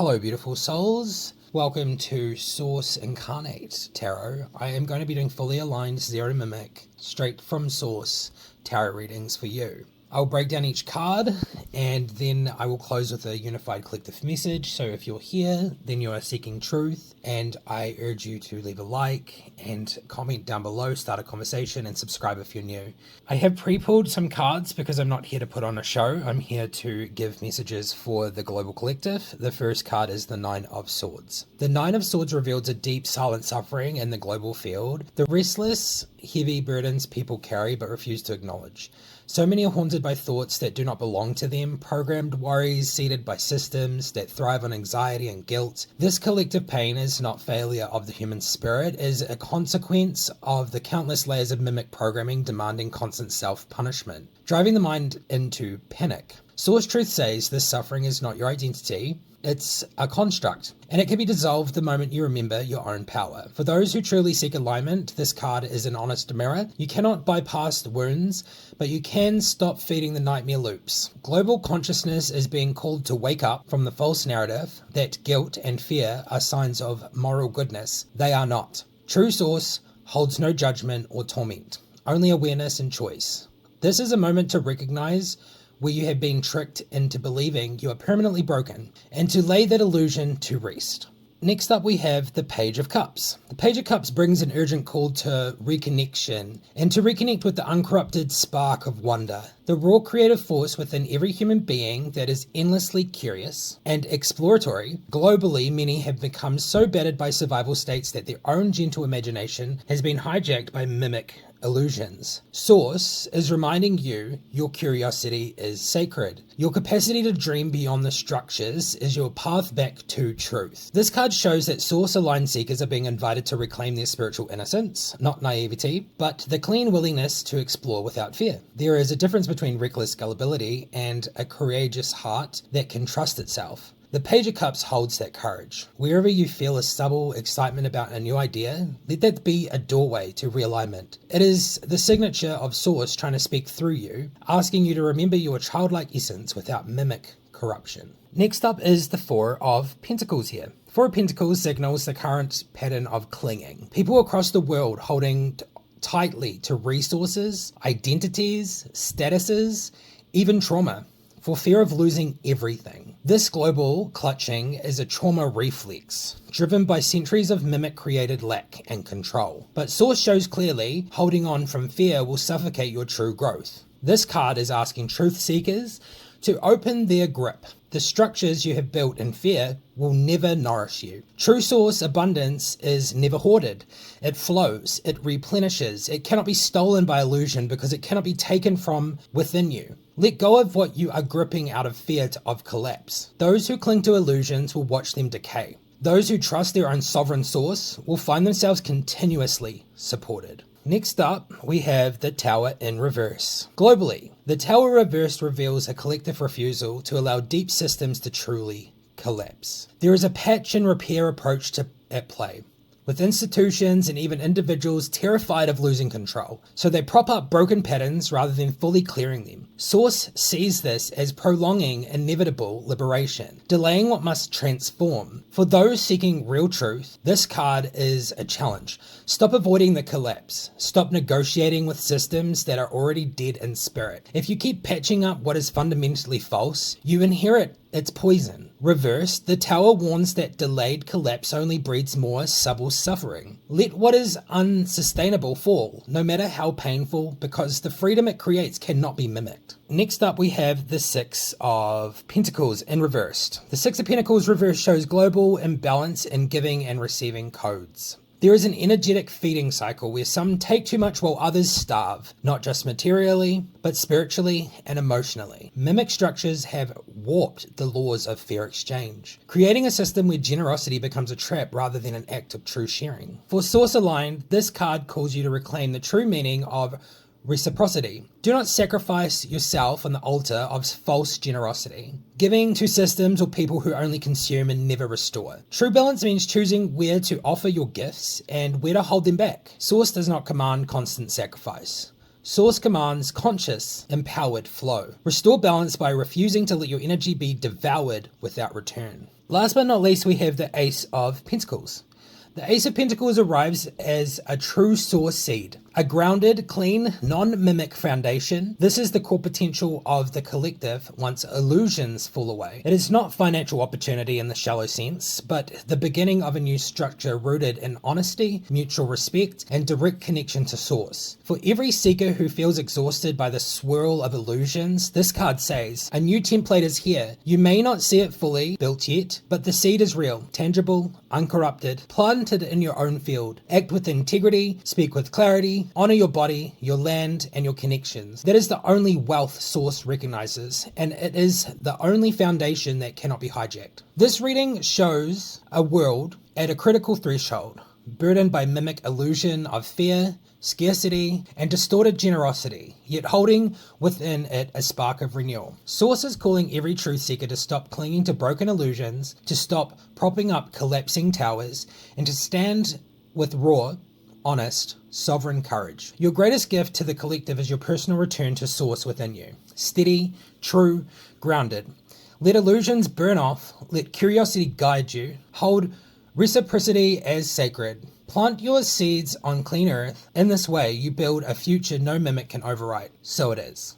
Hello, beautiful souls. Welcome to Source Incarnate Tarot. I am going to be doing fully aligned Zero Mimic, straight from Source tarot readings for you. I'll break down each card and then I will close with a unified collective message. So if you're here, then you are seeking truth, and I urge you to leave a like and comment down below, start a conversation, and subscribe if you're new. I have pre-pulled some cards because I'm not here to put on a show. I'm here to give messages for the global collective. The first card is the Nine of Swords. The Nine of Swords reveals a deep silent suffering in the global field. The restless, heavy burdens people carry but refuse to acknowledge. So many are haunted by thoughts that do not belong to them, programmed worries seeded by systems that thrive on anxiety and guilt. This collective pain is not failure of the human spirit, it is a consequence of the countless layers of mimic programming demanding constant self-punishment, driving the mind into panic. Source Truth says this suffering is not your identity. It's a construct, and it can be dissolved the moment you remember your own power. For those who truly seek alignment, this card is an honest mirror. You cannot bypass the wounds, but you can stop feeding the nightmare loops. Global consciousness is being called to wake up from the false narrative that guilt and fear are signs of moral goodness. They are not. True Source holds no judgment or torment, only awareness and choice. This is a moment to recognize where you have been tricked into believing you are permanently broken, and to lay that illusion to rest. Next up we have the Page of Cups. The Page of Cups brings an urgent call to reconnection, and to reconnect with the uncorrupted spark of wonder, the raw creative force within every human being that is endlessly curious and exploratory. Globally, many have become so battered by survival states that their own gentle imagination has been hijacked by mimic illusions. Source is reminding you your curiosity is sacred. Your capacity to dream beyond the structures is your path back to truth. This card shows that Source-aligned seekers are being invited to reclaim their spiritual innocence, not naivety, but the clean willingness to explore without fear. There is a difference between reckless gullibility and a courageous heart that can trust itself. The Page of Cups holds that courage. Wherever you feel a subtle excitement about a new idea, let that be a doorway to realignment. It is the signature of Source trying to speak through you, asking you to remember your childlike essence without mimic corruption. Next up is the Four of Pentacles here. Four of Pentacles signals the current pattern of clinging. People across the world holding tightly to resources, identities, statuses, even trauma, for fear of losing everything. This global clutching is a trauma reflex, driven by centuries of mimic-created lack and control. But Source shows clearly, holding on from fear will suffocate your true growth. This card is asking truth seekers to open their grip. The structures you have built in fear will never nourish you. True Source abundance is never hoarded. It flows, it replenishes. It cannot be stolen by illusion because it cannot be taken from within you. Let go of what you are gripping out of fear of collapse. Those who cling to illusions will watch them decay. Those who trust their own sovereign source will find themselves continuously supported. Next up, we have the Tower in reverse. Globally, the Tower reversed reveals a collective refusal to allow deep systems to truly collapse. There is a patch and repair approach at play, with institutions and even individuals terrified of losing control, so they prop up broken patterns rather than fully clearing them. Source sees this as prolonging inevitable liberation, delaying what must transform. For those seeking real truth, this card is a challenge. Stop avoiding the collapse. Stop negotiating with systems that are already dead in spirit. If you keep patching up what is fundamentally false, you inherit its poison. Reversed, the Tower warns that delayed collapse only breeds more subtle suffering. Let what is unsustainable fall, no matter how painful, because the freedom it creates cannot be mimicked. Next up we have the Six of Pentacles in reversed. The Six of Pentacles reversed shows global imbalance in giving and receiving codes. There is an energetic feeding cycle where some take too much while others starve, not just materially, but spiritually and emotionally. Mimic structures have warped the laws of fair exchange, creating a system where generosity becomes a trap rather than an act of true sharing. For Source Aligned, this card calls you to reclaim the true meaning of reciprocity. Do not sacrifice yourself on the altar of false generosity, giving to systems or people who only consume and never restore. True balance means choosing where to offer your gifts and where to hold them back. Source does not command constant sacrifice. Source commands conscious, empowered flow. Restore balance by refusing to let your energy be devoured without return. Last but not least, we have the Ace of Pentacles. The Ace of Pentacles arrives as a true source seed, a grounded, clean, non-mimic foundation. This is the core potential of the collective once illusions fall away. It is not financial opportunity in the shallow sense, but the beginning of a new structure rooted in honesty, mutual respect, and direct connection to source. For every seeker who feels exhausted by the swirl of illusions, this card says, a new template is here. You may not see it fully built yet, but the seed is real, tangible, uncorrupted, planted in your own field. Act with integrity, speak with clarity, honor your body, your land, and your connections. That is the only wealth Source recognizes, and it is the only foundation that cannot be hijacked. This reading shows a world at a critical threshold, burdened by mimic illusion of fear, scarcity, and distorted generosity, yet holding within it a spark of renewal. Source is calling every truth seeker to stop clinging to broken illusions, to stop propping up collapsing towers, and to stand with raw, honest, sovereign courage. Your greatest gift to the collective is your personal return to source within you. Steady, true, grounded. Let illusions burn off, let curiosity guide you, hold reciprocity as sacred. Plant your seeds on clean earth. In this way, you build a future no mimic can overwrite. So it is.